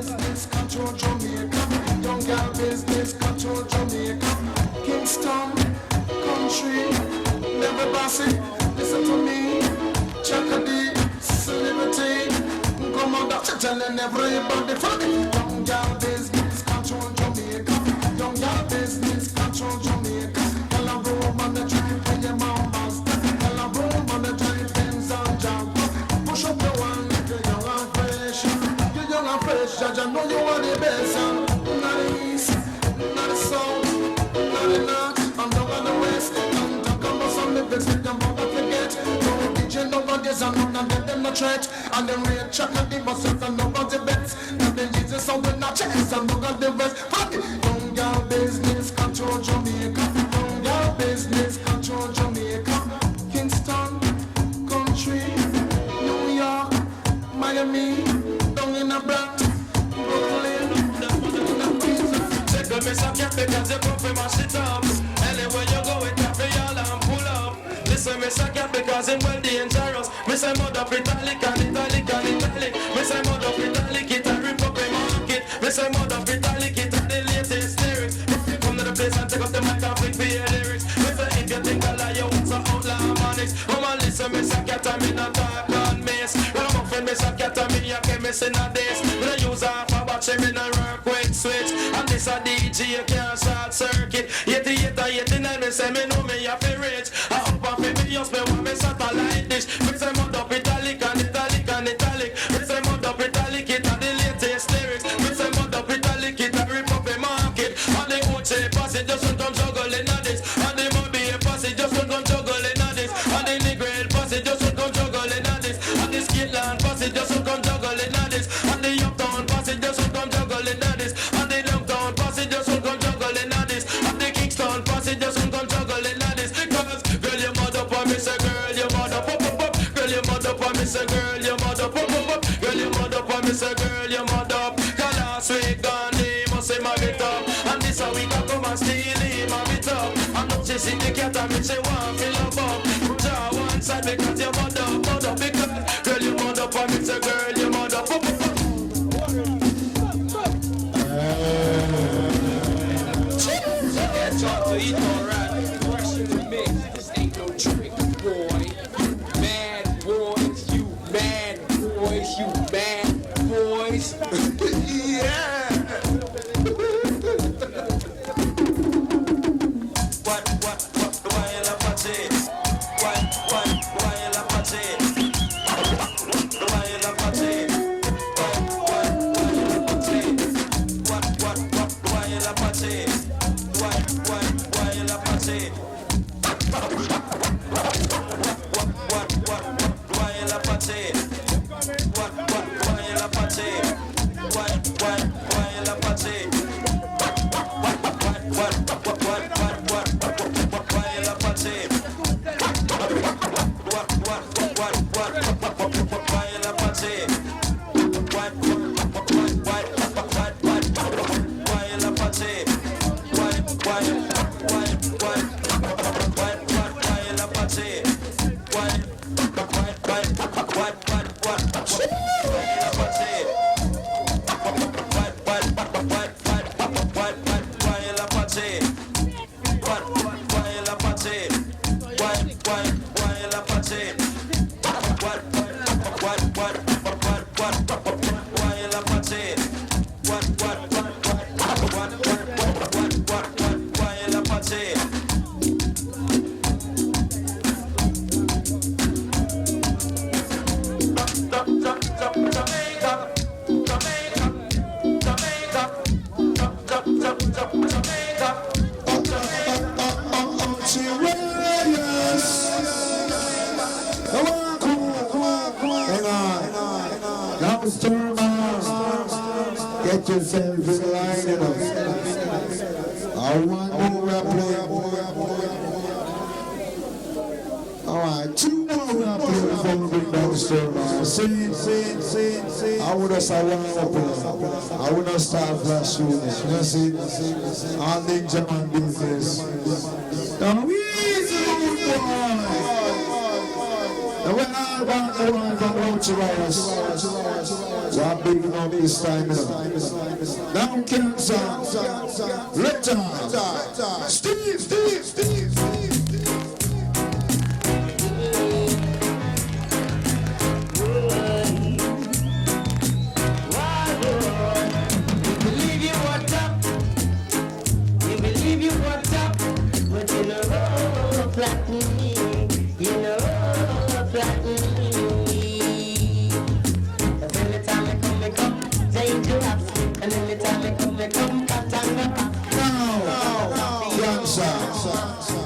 business, control Jamaica. Young girl business, control Jamaica. Kingston, country, never bossy. Listen to me, Chakadi, celebrity. Come on, doctor, telling everybody for me. Young girl business, control Jamaica. Young girl business, control Jamaica. Tell a room on the drive when your mom master. Tell a room on the drive, Benz and Jumper. Push up your one, you're young and fresh. You're young and fresh, Judge, I know you are the best. Not the east, not the south, not the north, I'm down on the west. I'm talking about some living, still I'm about to forget. No DJ, nobody's on none of them no threat. And them real check and give us and nobody bets. Now the Jesus so we're not checking some look at the rest. Fuck it, young girl business, control Jamaica. Young girl business, control Jamaica. Kingston, country, New York, Miami, down in the Bronx, Brooklyn. Take a miss up because you come from my shit up. Anywhere you go, it up for y'all and pull up. Listen, miss a cat because I'm well dangerous. Miss a mother for italic and italic and italic. Miss a mother for italic, it a rip up a market. Miss a mother for italic, it a the latest lyrics. If you come to the place and take up the mic and flick for your lyrics. Miss a if you think I lie, you want some outlaw manics. Come on, listen, miss a cat and me not talk on miss. When I'm up and miss a cat and me, I can't miss in a days. When I use half a batch, me not work with switch. And this a DJ, you can't short circuit. 88 or 89, me say me know me a fi rich. I up and fi me just me want me satellite dish. Me say mud up italic and italic and italic. Me say mud up italic, it a the latest lyrics. Me say mud up italic, it a rip up a market. And the Ocho posse just won't come juggling on this. And the Mobile posse just won't come juggling on this. And the Negril posse just won't come juggling on this. And the Skitland posse just won't come juggling on this. And the Uptown posse just won't come juggling on this. And the Downtown posse just won't come juggling on this. And the Kingston posse just won't come juggling on this. Cause girl, you mud up on me, say girl, you mud up, up, up. Girl, you mud up on me, say girl, you mud up, up, up. Girl, you mud up on me, say girl, you mud up. Cause last week Gandhi must say my it up. And this a week I come and steal him, my it up. I'm not chasing the cat and me say one fill up up. Put her one side because you mud up because girl, you mud up on me, say girl, you mud up, up, up. Talk to eat alright. Question to me. This ain't no trick, boy. Bad boys, you bad boys, you bad boys. Yeah. Why you la party? Why you la party? Why you la party? Why you la party? Why you la party? Why you la party? Why you la party? Why you la party? Why you la party? King Stur Mars. Get yourself in line, you know. I want more rap alright, 2 more rap players before we bring down the Stur Mars. See. I would have said one I would not start flash shooting. You see? All ninja man business. Now easy, boy. And when I want the one from Ocho Rios, so I'm big up this time. Now Kingston, Rector, Steve.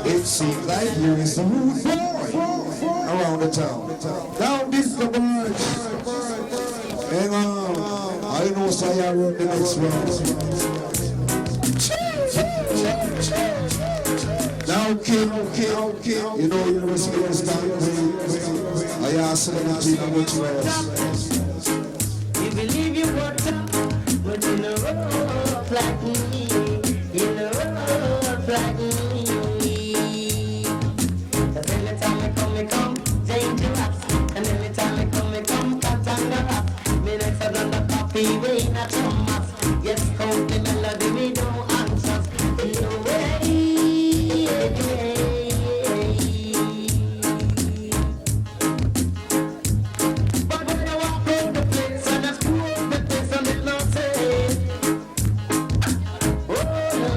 It seems like you is the rude boy around the town. Now this is the word. Hang on. I know so I run the next round. Now King, you know you're a serious time. I ask them to see how much you ask. You believe you worked up, but you know like me. You know like me. Cause every time I come, dangerous. And every time I come, cut and the rap. Me next to the coffee, we not Thomas. Yes, count the melody, we don't answer. No way. But when I walk out the place and I screw the place and it not say, oh no.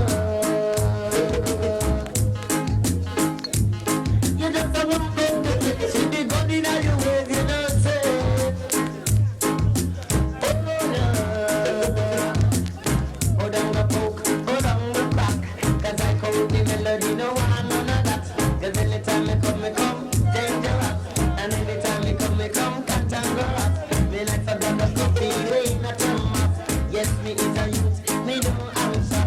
You just a walk out the place with the gun in your waist, you don't say, oh no. Oh down the poke, oh down the crack. Cause I count the melody, no one none of that. Cause anytime I come, dangerous. And anytime I come, cut and go up. Me like a brother coffee, we not Thomas. Yes, me is a youth, me don't answer.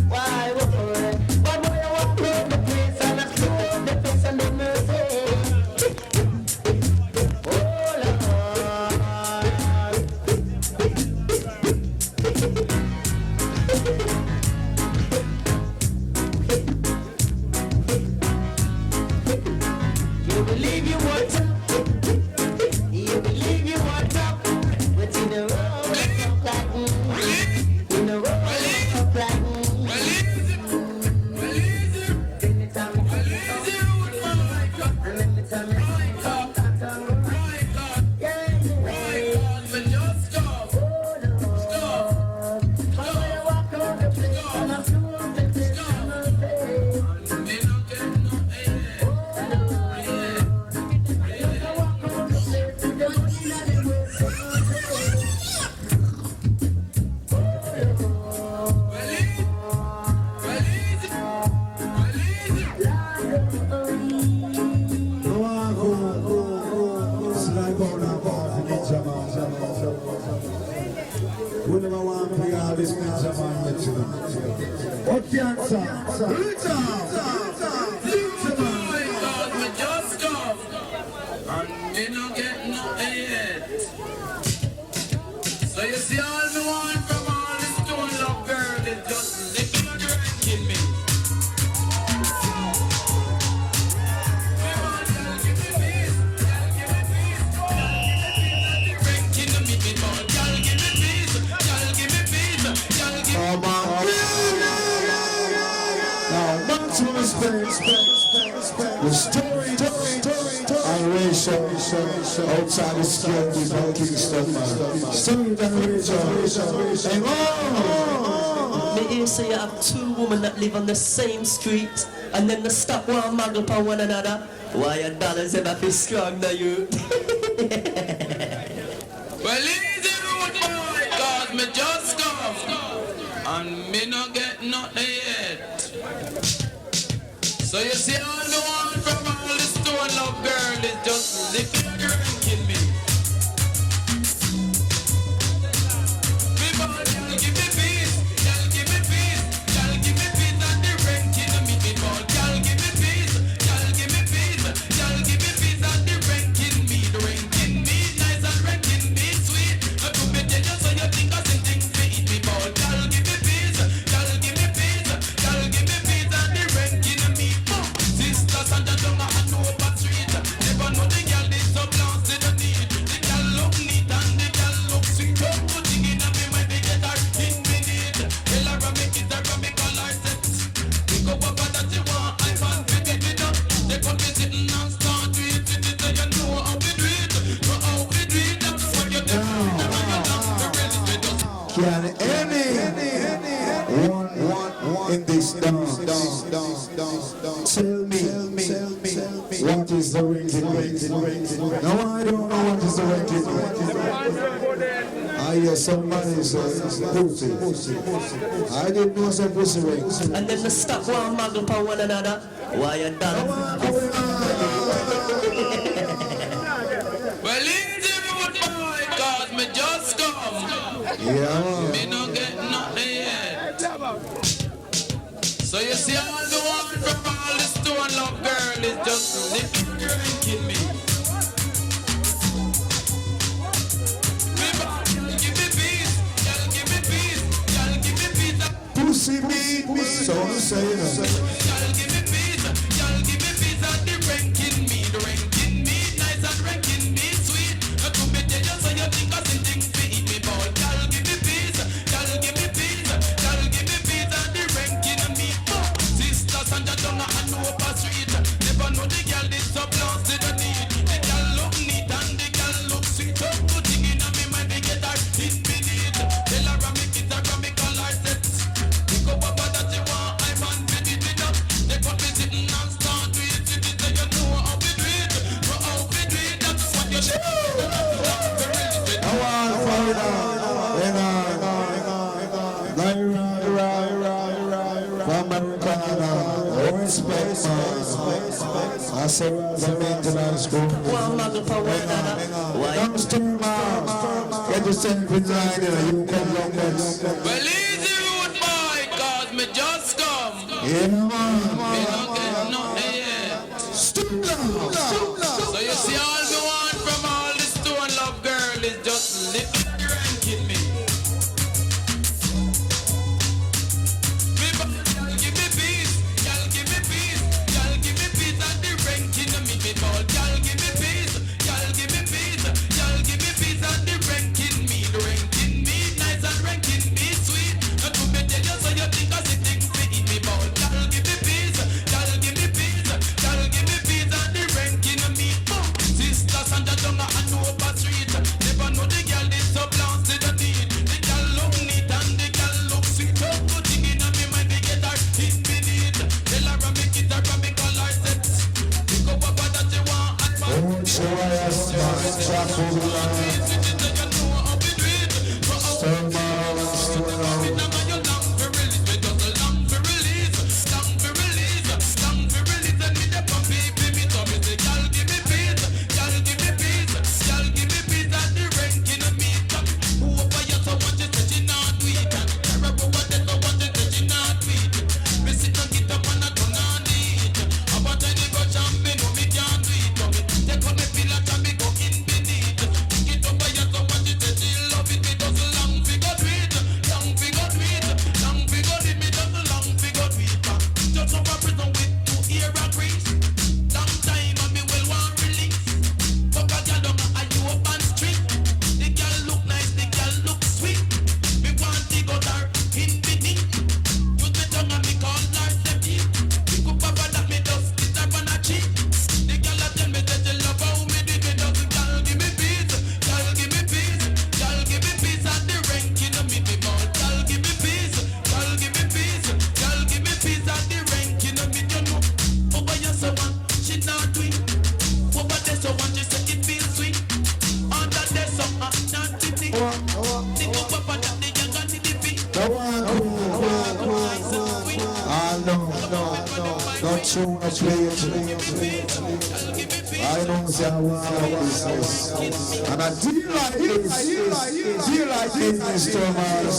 Why, what for it? But boy, I walk around the place and I close the face and then I say, oh Lord. You believe you want up. You believe you want up. But you know up like me. You know up like me. Anytime I come, and anytime I come, yeah, but when I walk around the place and I flew up the place and I say, We never want to play all this ninja man with you. What can say? Me just come, and me no get nothing yet. So you see all me want from all this stone love girl is just living and drinking me. Me want y'all give me peace, y'all give me peace, y'all give me peace, and the drinking to me want y'all give me peace, y'all give me peace, y'all give me Now, maximum respect. The story and ratio outside the scale with King Stur Mars. Story and ratio. Hang on. Me hear say you have two women that live on the same street and then they stop one muggle upon one another. Why your dollars ever feel strong now you? Well, easy road boy, cause me just come, and me no get nothing yet. So you see all the one from all the stone love girl is just living and drinking me. Me boy, y'all give me peace, y'all give me peace, y'all give me peace, and the ranking to me, me boy, y'all give me peace, y'all give me peace, y'all give me peace, and the ranking me nice and ranking me sweet. I could be tell you so you think I say things to eat me boy, y'all give me peace, y'all give me peace, y'all give me peace, and the ranking Tell me, what is the ranking? No, I don't know what is the ranking. I hear somebody say pussy. I didn't know some pussy rings. And then the stop one muggle for one another. Why you done? Well, in the mood, boy, cause me just come. Yeah. Me no get nothing yet. So you see all the one from all the stone love girl is just drinking me. Give me peace, y'all give me peace, y'all give me peace. Pussy beat, so I'm saying. Y'all give me peace, y'all give me peace and the ranking me, nice and ranking me sweet. I could be tell you so you think I sitting for eat me ball. Y'all give me peace, y'all give me peace, y'all give me peace and the ranking me. Sisters and the tongue and no upper street. Never know the girl this so close to the need. The girl look neat and the girl look sweet. So good thing in me mind they get her in beneath. Tell her I'm kids are from me color sets. Pick up what that you want, I'm on with it up. They got me sitting and start to it. So you know how we do it. Know how we do it. That's what you should do. I want Florida. From Americana, respect, I say, the maintenance school. One muggle for one another. Why? King Stur Mars, get yourself in line here, you come long next. Well, easy road boy, cause me just come. Yeah, man. Me no get nothing yet. So you see all the one from all the stone love girl is just living ranking me. Y'all give me peace, y'all give me peace, y'all give me peace and the ranking me ball. Y'all give me peace, y'all give me peace, y'all give me peace and the ranking me, nice and ranking me sweet. Not to be tell you so you think I sitting for eat me ball. Y'all give me peace, y'all give me peace, y'all give me peace and the ranking me. Sisters and the tongue and no upper street. Never know the girl this so close to the need. The girl look neat and the girl look sweet. So good thing in me mind they get her in beneath. Tell her I'm kids are from me color sets. Pick up what that you want and Ocho Rios, Scorpio, Stur Mars, Stur Mars. Not too much later. I don't say I want business. And I deal like this. Deal like this, Stur Mars,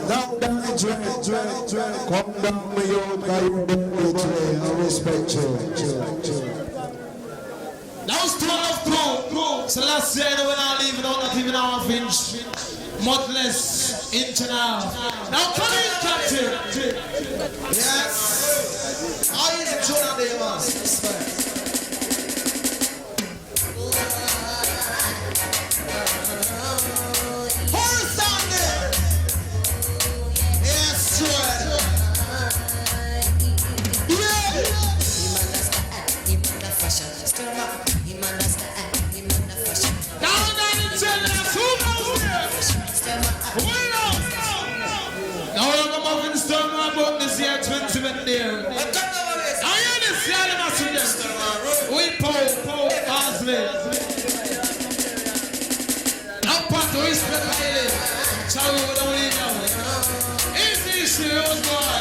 down the dread. Come down with your guy, you today. I respect you. Now it's 12 so last year we're not leaving out, not even our finch. Mutless internal. Now come in, Captain. Yes. How is it, Jonah Davis? Horizontal. Yes, sir. Yeah. Now we're going to move in the stone about this Powell, Ansley. I'm part to respect highly. Shall we don't leave now? Easy, serious boy.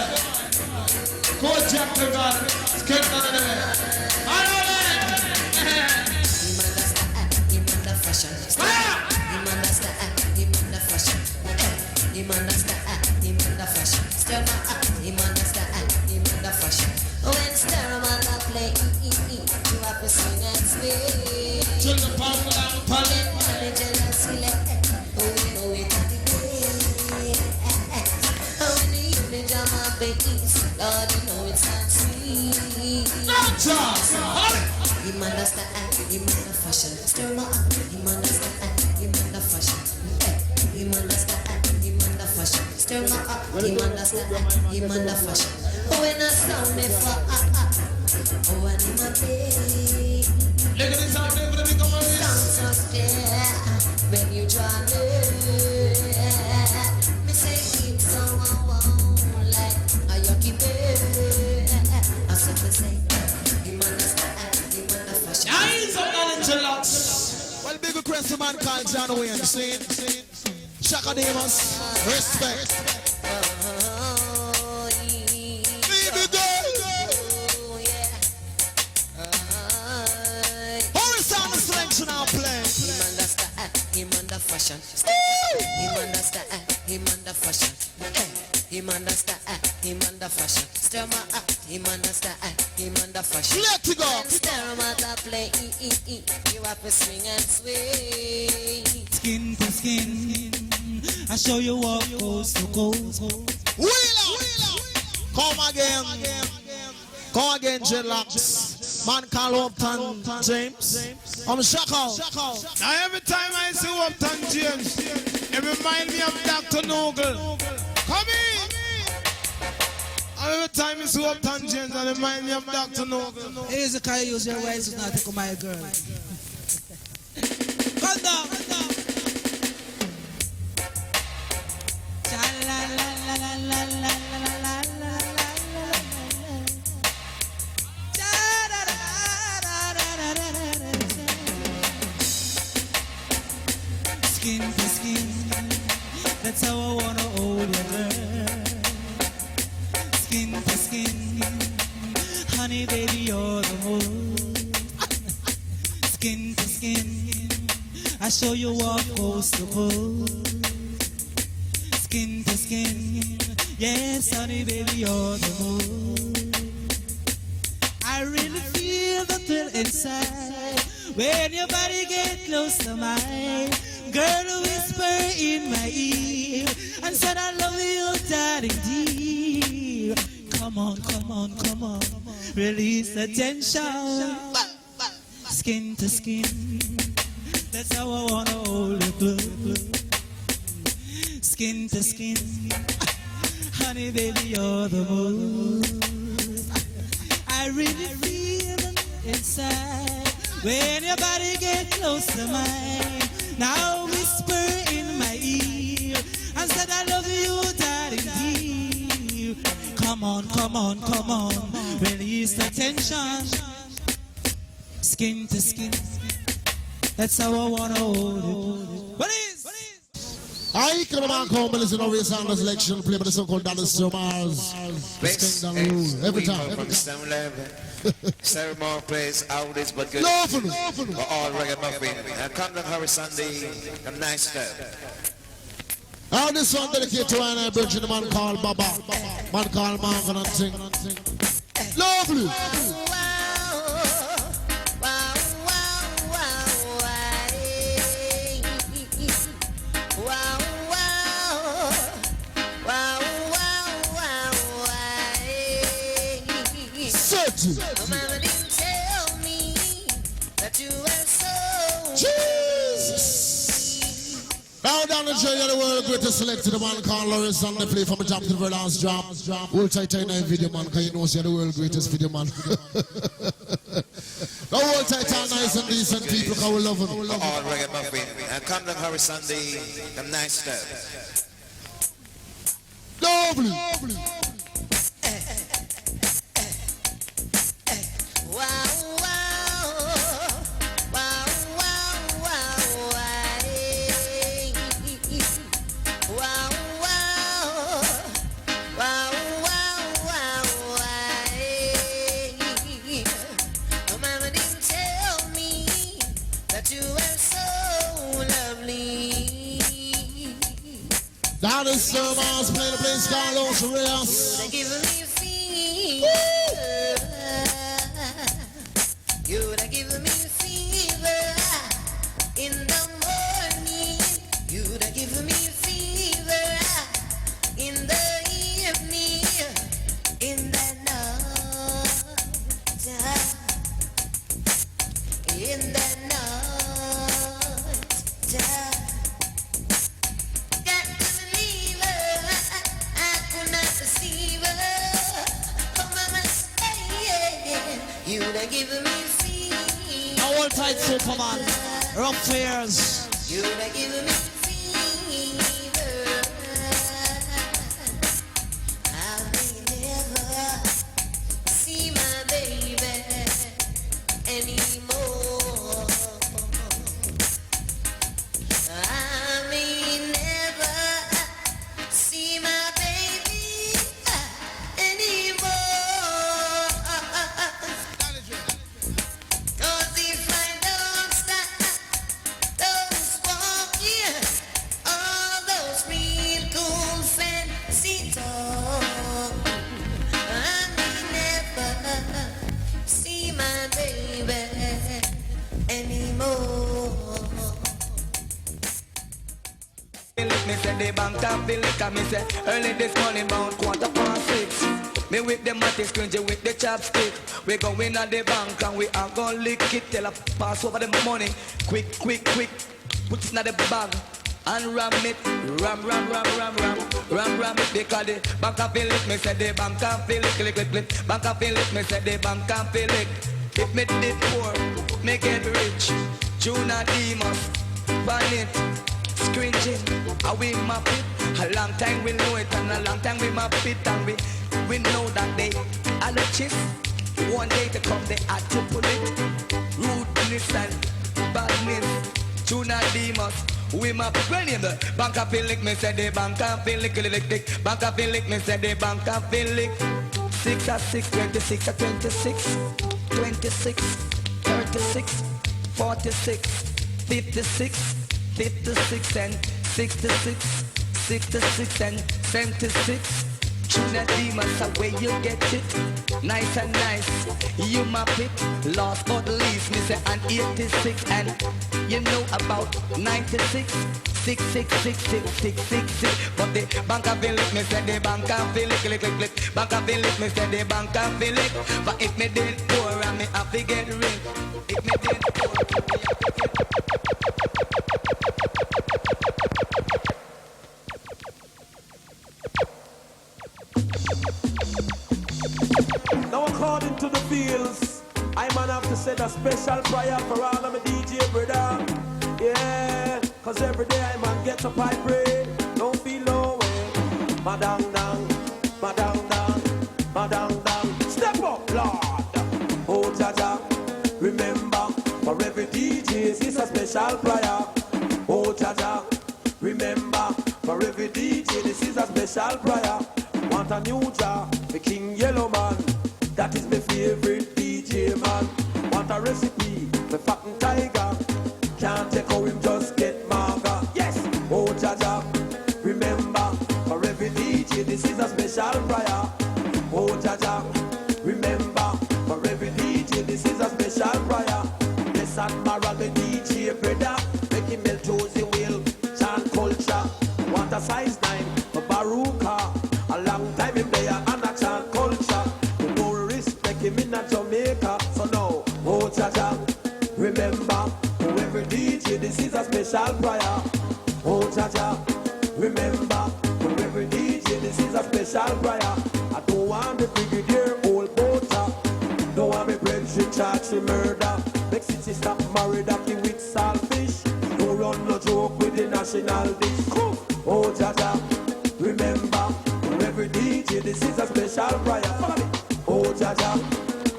Go Jack the God. Skip down the way. I know that. When Starman play, you have to swing and swing. Turn the power down, pallet. When you jam up bass, Lord, you know it's not sweet. Him understand, him under fashion. Starman, him understand, him under fashion. Him understand, him under fashion. Starman, him understand, him under fashion. When I sound me for when him a play. Look at this sound, look at the big one. Sound so clear when you draw near. Me say keep so warm like a yucky bird. I said me say him understand, him under fashion. Eyes on Orange Locks. Well, big request to man called John Wayne, see? Shaka Demus, respect. Baby girl. Horizontal selection I'll play. Him understand, him under fashion. Him understand, him under fashion. Him understand, him under fashion. Stir my him understand, him under fashion. Let it go. Stir my play, you have to swing and sway. Skin to skin, I show you what coast to coast. Wheeler. Come again. Come again, Dreadlocks. Man call Upton James. I'm shocked out. Now every time I see Upton James, it reminds me of Dr. Nogle. Come in! And every time I see Upton James, it reminds me of Dr. Nogle. Here's a car, use your words to not take my girl. Come down. Skin to skin, that's how I wanna hold you, girl. Skin to skin, honey baby, you're the most. Skin to skin, I show you what coast to coast. Skin to skin, yes, honey baby, you're the most. I really feel the thrill inside when your body get close to mine. Girl, whisper in my ear and said I love you, darling dear. Come on, come on, come on, release the tension. Skin to skin, that's how I wanna hold you close. Skin to skin, honey baby, you're the most. I really feel it inside when your body get close to mine. Now whisper in my ear and said I love you, darling dear. Come on, come on, come on, release the tension. Skin to skin, that's how I wanna hold it. What is? I can man come and listen to this sound selection play by the so-called Dancehall Mars. Kingston rule every time. Ceremony plays oldies but good. Laughing. For all reggae muffin. And come to Harry Sunday, a nice step. Now this one dedicated to an Virgin, the man called Baba. Man called Marvin and Ting. Lovely. Mama didn't tell me that you were so Jesus. Now down the joy of the world, greatest selected the man called Lawrence on the play from the jump to the very last drop. Hold tight in that video man, because you know you're the world greatest video man. Now hold tight and nice and decent people, because we love them. All reggae muffin. And come to Harry Sunday, a nice step. Lovely. wow, wow. King Stur Mars playing the place called Ocho Rios. You'd give me fever. You'd give me fever in the morning. You'd give me fever in the evening, in the night, in the night. Got to believe her, I could not deceive her. Oh, mama, say you'd give me fever. Hold tight, Superman. Rough fears. You'd give me fever. I may never see my baby anymore. I may never see my baby anymore. 'Cause if I don't stop those walking, all those real cool fancy talk, I may never see my baby anymore. Me say the bank and feel it, me say early this morning about 6:15. Me with the matty scrunchie with the chopstick. We go in at the bank and we are gonna lick it till I pass over the money. Quick, quick, quick, put it in the bag and ram it, ram it because the bank and feel it. Me say the bank and feel it, click, click, click. Bank and feel it, me say the bank and feel it. If me did poor, me get rich. Juna Demas, ban it. Scringing, how we map it. A long time we know it and a long time we map it. And we know that they are the chief. One day to come they had to pull it. Rudeness and badness. Tuna Demas, we map it. When in the bank of Philip, me say the bank of Philip. Bank of Philip, me say the bank of Philip. 6 at 6, 26 at 26. 26, 36, 46, 56. 56 and 66, 66 and 76. Tuna Demas, the way you get it, nice and nice. You map it, last but least, me say and 86 and you know about 96. 6666666. But the bank of Philip, me say the bank of Philip, click, click, click. Bank of Philip, me say the bank of Philip. But if me did poor, and me have to get rich. If me did poor, me have to get Now according to the fields, I man have to send a special prayer for all of my DJ brother. Yeah, cause every day I man get up I pray. Don't feel no way. Madang dang, madang dang, madang dang. Step up, Lord. Oh Jaja, remember for every DJ it's a special prayer. Oh Jaja, remember for every DJ this is a special prayer. Want a new job, the King Yellow Man. That is my favorite DJ man. Want a recipe, the fat and tiger. Can't take how him just get maga. Yes, oh Jaja, remember for every DJ this is a special prayer. Oh Jaja, remember for every DJ this is a special prayer. Yes, and Mara the DJ brother, make him melt Josie Will, chant culture. Want a size 9 for Baruka. A long time him there and a chant culture. You know respect him in a Jamaica. So now, oh Jaja, remember for every DJ this is a special prayer. Oh Jaja, remember for every DJ this is a special prayer. I don't want the brigadier old boater. Don't want me brethren charged with murder. Make city stop married up with saltfish. Don't run no joke with the national dish. Oh Jaja, remember for every DJ this is a special prayer. Oh Jaja,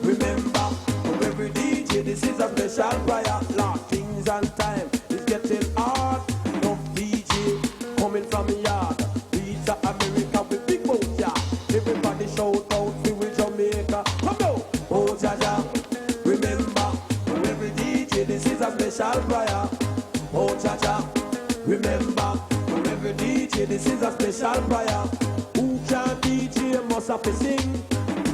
remember for every DJ this is a special prayer. Lord, things and time is getting hard. No DJ coming from yard. Reach America with big boat, yeah. Everybody shout out with Jamaica. Come on. Oh Jaja, remember for every DJ this is a special prayer. Oh Jaja, remember for every DJ DJ, this is a special prayer. Who can't DJ must have to sing.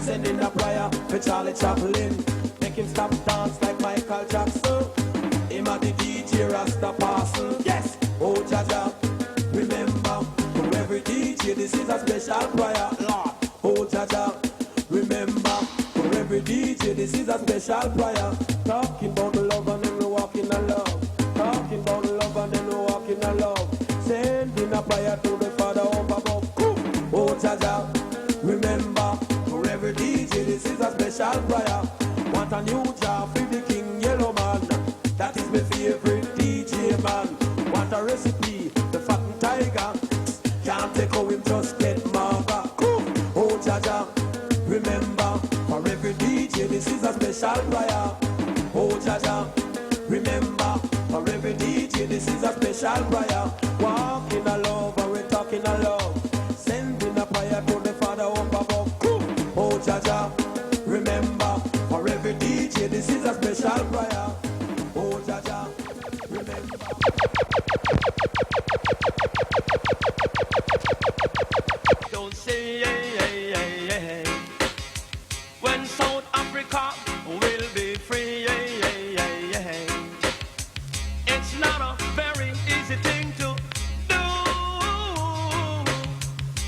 Sending a prayer for Charlie Chaplin. Make him stop dance like Michael Jackson. Him a the DJ Rasta Parson. Yes, oh Jaja, remember, for every DJ this is a special prayer. Lord, oh Jaja, remember, for every DJ this is a special prayer. Talking about the love and then we walk in a love. Talking about the love and then we walk in a love. Sending a prayer to the Father up above. Oh Jaja, remember, for every DJ this is a special prayer. Want a new job for the King Yellow Man. That is my favorite DJ man. Want a recipe, the fat and tiger. Can't take how him just get maga. Oh Jaja, remember, for every DJ this is a special prayer. Oh Jaja, remember, for every DJ this is a special prayer. Walk in a love and we're talking a love. Sending a prayer to the Father up above. Oh Jaja, remember, for every DJ this is a special prayer. Oh Jaja, remember. Don't say when South Africa will be free. It's not a very easy thing to do.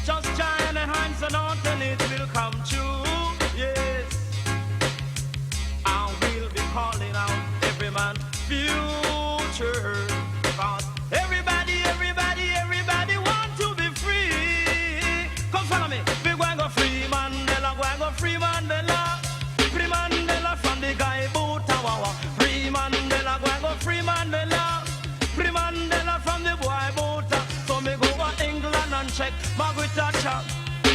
Just join the hands and out and it will come true. Yes, I will be calling out every man future. Cause everybody want to be free. Come follow me. We going go free Mandela, going go free Mandela. Free Mandela from the guy Butawawa. Free Mandela, going go free Mandela. Free Mandela from the boy Buta. So me go to England and check Margaret Thatcher.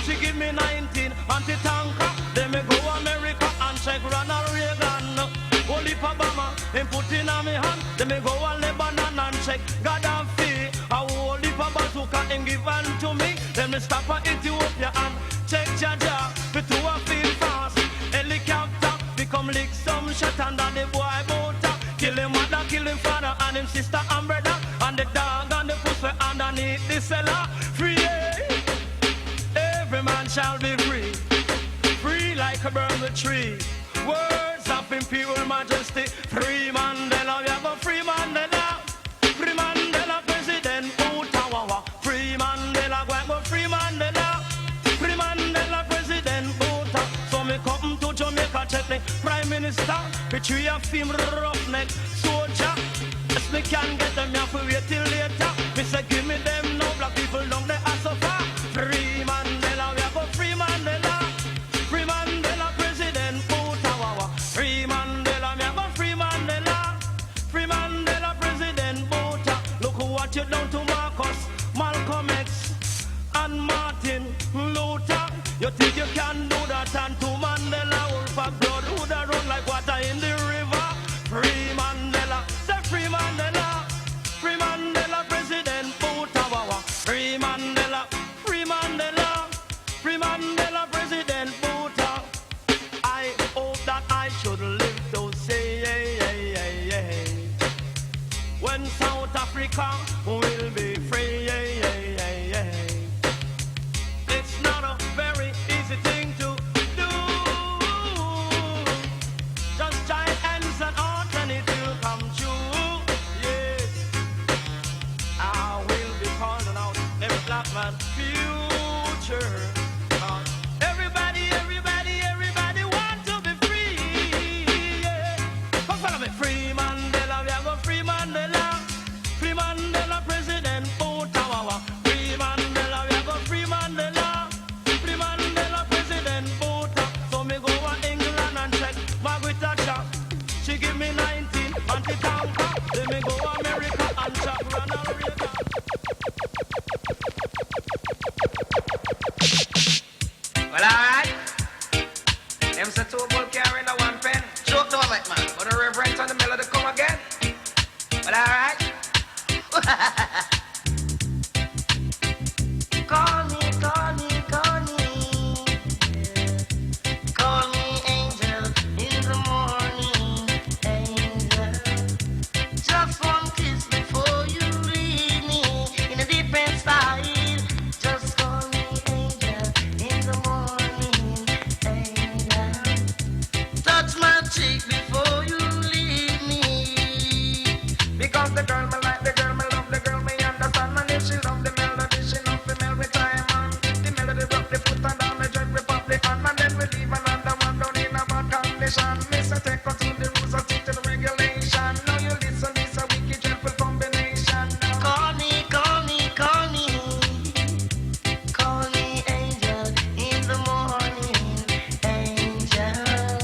She give me 19 anti-tanker. Then me go to America and check Ronald Reagan. Holy Obama, him put in on me hand. Then me go to Lebanon and check Gaddafi. A holy bazooka him given to me. Then me stop at Ethiopia and check Jaja. For two a feel fast. Helicopter, become lick some shot under the boy Buta. Kill him mother, kill him father, and him sister and brother. And the dog and the pussy underneath the cellar. Free, every man shall be free. Free like a burning tree. Words of imperial majesty. Free Mandela, we have a free Mandela. Free Mandela, President Butawawa. Free Mandela, we have a free Mandela. Free Mandela, President Buta. So me come to Jamaica, check the Prime Minister. Between a film roughneck soldier. Yes, me can get them, me have to wait till later. Me say give me them, no black people down there are so far. Free Mandela, we have a free Mandela. Free Mandela, President Butawawa. Free Mandela, we have a free Mandela. Free Mandela, President Buta. Look what you done to Marcus, Malcolm X, and Martin Luther. You think you can do that? And to Mandela, wolf of blood, who da run like water in the river? Free Mandela, say free Mandela. Free Mandela, President Butawawa. Free Mandela, free Mandela. Free Mandela, President Buta. I hope that I should live to say when South Africa will be free. It's not a very easy thing to do. Just join hands and heart and it will come true. Yes, I will be calling out every black man future. Everybody want to be free. Yeah. Come follow me. Free Mandela, we have a free Mandela. Free Mandela, President Butawawa. Free Mandela, we have a free Mandela. Free Mandela, President Buta. So me go to England and check Margaret Thatcher. She give me 19 anti-tanker. Then me go to America and check Ronald Reagan. Well, alright. Them say two bull carrying a one pen. Choke down like man. But the reverend on the melody come again. Well, alright. Call me, call me, call me. Call me angel in the morning. Angel. Just one kiss before you leave me in a different style. then we leave another one down in a bad condition. Mr. Take us to the rules and stick to the regulation. Now you listen, this a wicked, dreadful combination. Call me, call me, call me. Call me angel in the morning, angel.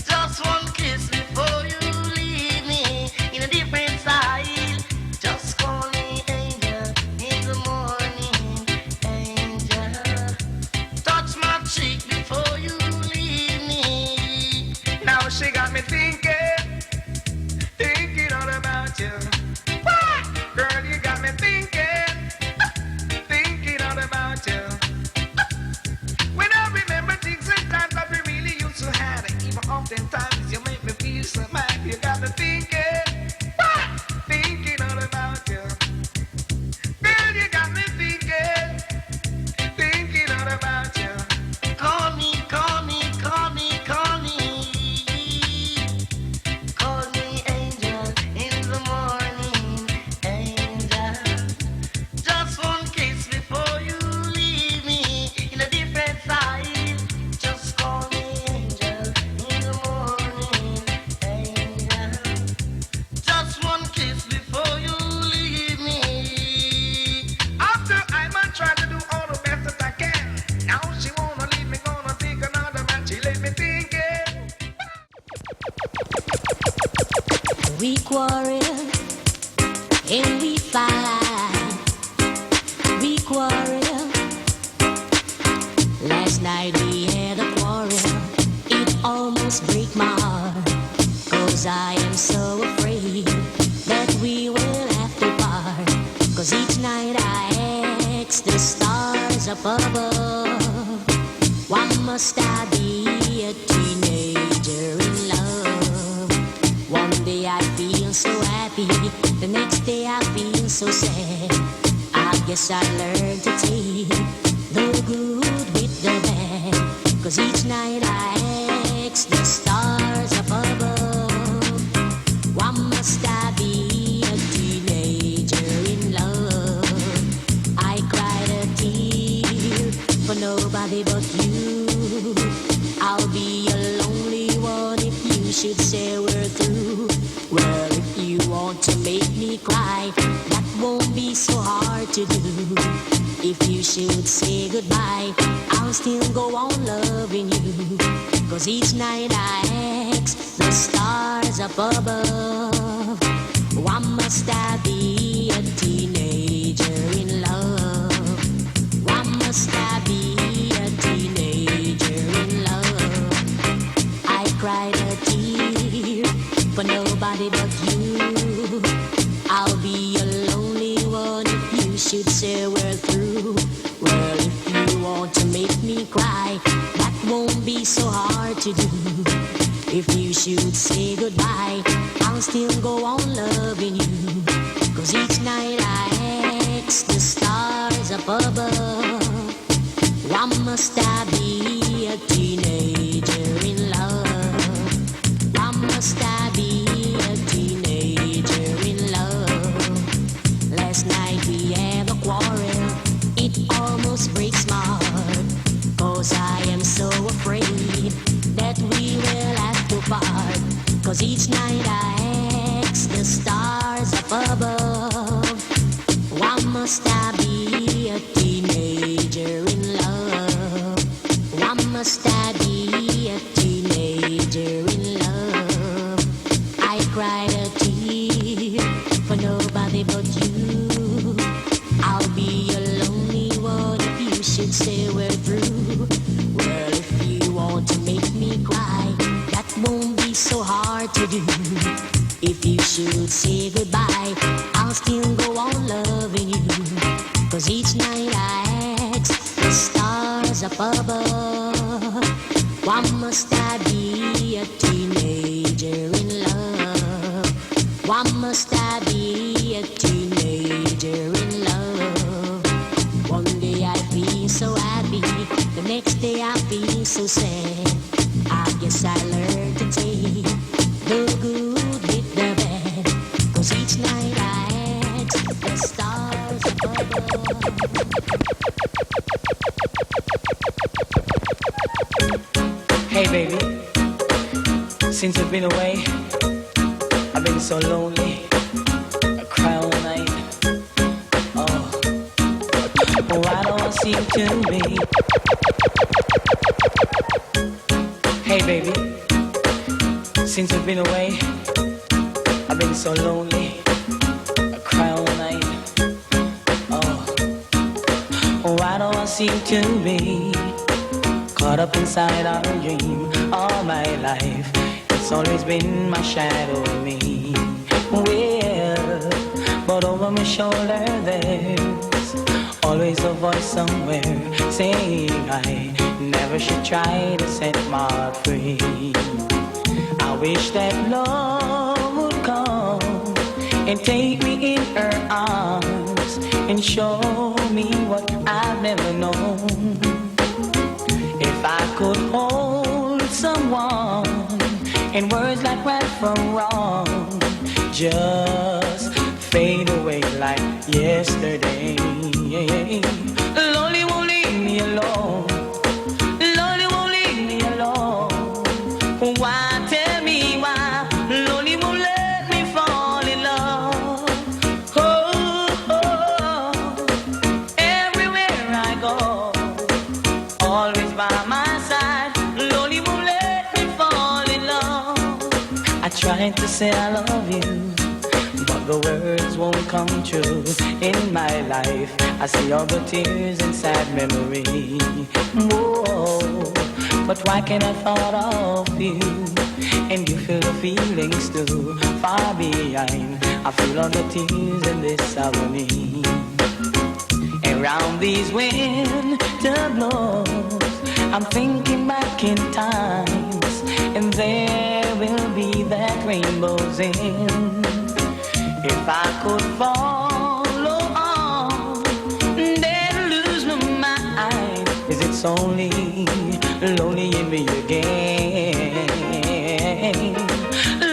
Just one kiss before you leave me in a different style. Just call me angel in the morning, angel. Touch my cheek before you leave me. Now she got me thinking, thinking all about you. What? Girl, you got me thinking, thinking all about you. When I remember things and times that we really used to have, even oftentimes you make me feel so mad. You got me thinking, what? Thinking all about you. Girl, you got me thinking, thinking all about you. Call me, call me, call me, call me. Call me angel in the morning, angel. Just one kiss before you leave me in a different side. Just call me angel in the morning, angel. Just one kiss before you leave me. After I might try to do all the best that I can. Now she wanna leave me, gonna take another man. She let me thinking. We quarrel and we fight. We quarrel. Last night we had a quarrel. It almost break my heart. 'Cause I am so afraid that we will have to part. 'Cause each night I ask the stars up above, why must I be a teenager in love? One day I feel so happy, the next day I feel so sad. I guess I learned to take the good with the bad. 'Cause each night I ask the stars up above, why must I be a teenager in love? I cried a tear for nobody but you. I'll be a lonely one if you should say we're through. Well, if you want to make me cry, that won't be so hard to do. If you should say goodbye, I'll still go on loving you. 'Cause each night I ask the stars up above, why must I be a teenager in love? Why must I be a teenager in love? I cried a tear for nobody but you. I'll be a lonely one if you should say we're through. Well, if you want to make me cry, that won't be so hard to do. If you should say goodbye, I'll still go on loving you. 'Cause each night I ask the stars up above, why must I be a teenager in love? Why must I be a teenager in love? Last night we had a quarrel, it almost breaks my heart. 'Cause I am so afraid that we will have to part. 'Cause each night I ask the stars up above, why must I be a teenager in love? Why must I be a teenager in love? I cried a tear for nobody but you. I'll be a lonely one if you should say we're through. Well, if you want to make me cry, that won't be so hard to do. If you should say goodbye, I'll still go on loving you. 'Cause each night I ask the stars up above, why must I be a teenager in love? Why must I be a teenager in love? One day I feel so happy, the next day I feel so sad. I guess I learned to take the good with the bad. 'Cause each night I ask the stars above. Hey baby, since you've been away, I've been so lonely. I cry all night. Oh, why don't I seem to be? Hey baby, since you've been away, I've been so lonely. I cry all night. Oh, why don't I seem to be caught up inside our dream all my life? It's always been my shadow in me. Well, but over my shoulder there's always a voice somewhere saying I never should try to set my heart free. I wish that love would come and take me in her arms and show me what I've never known. If I could hold someone in words like right from wrong, just fade away like yesterday. Lonely won't leave me alone. Lonely won't leave me alone. Why, tell me why? Lonely won't let me fall in love. Oh, everywhere I go, always by my side. Lonely won't let me fall in love. I tried to say I love you, but the words won't come true. In my life, I see all the tears and sad memory. Whoa, but why can't I thought of you? And you feel the feelings too. Far behind, I feel all the tears in this agony. Around these winter blows, I'm thinking back in times, and there will be that rainbows in. If I could follow on, then lose my mind. Is it only lonely in me again?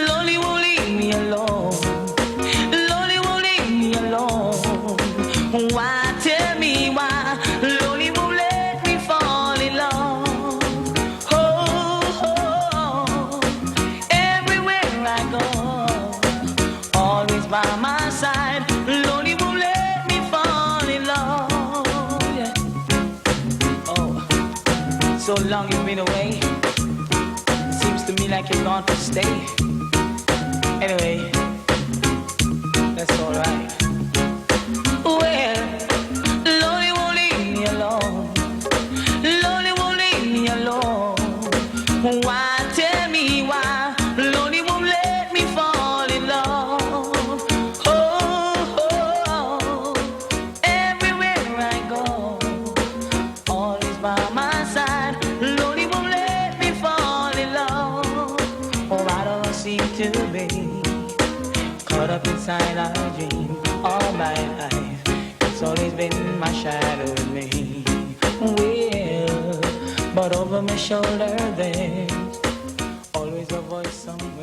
Lonely won't leave me alone. Lonely won't leave me alone. Why, tell me why? Lonely won't let me fall in love. Oh, everywhere I go, always by my side. Lonely won't let me fall in love. Yeah. Oh, so long you've been away. Seems to me like you're gone to stay. Anyway, that's alright. Well, lonely won't leave me alone. Lonely won't leave me alone. Why, tell me why? Lonely won't let me fall in love. Oh, everywhere I go, always by my side. Lonely won't let me fall in love. Oh, I don't seem to be caught up inside our dream all my life. It's always been my shadow in me. Well, but over my shoulder there's always a voice somewhere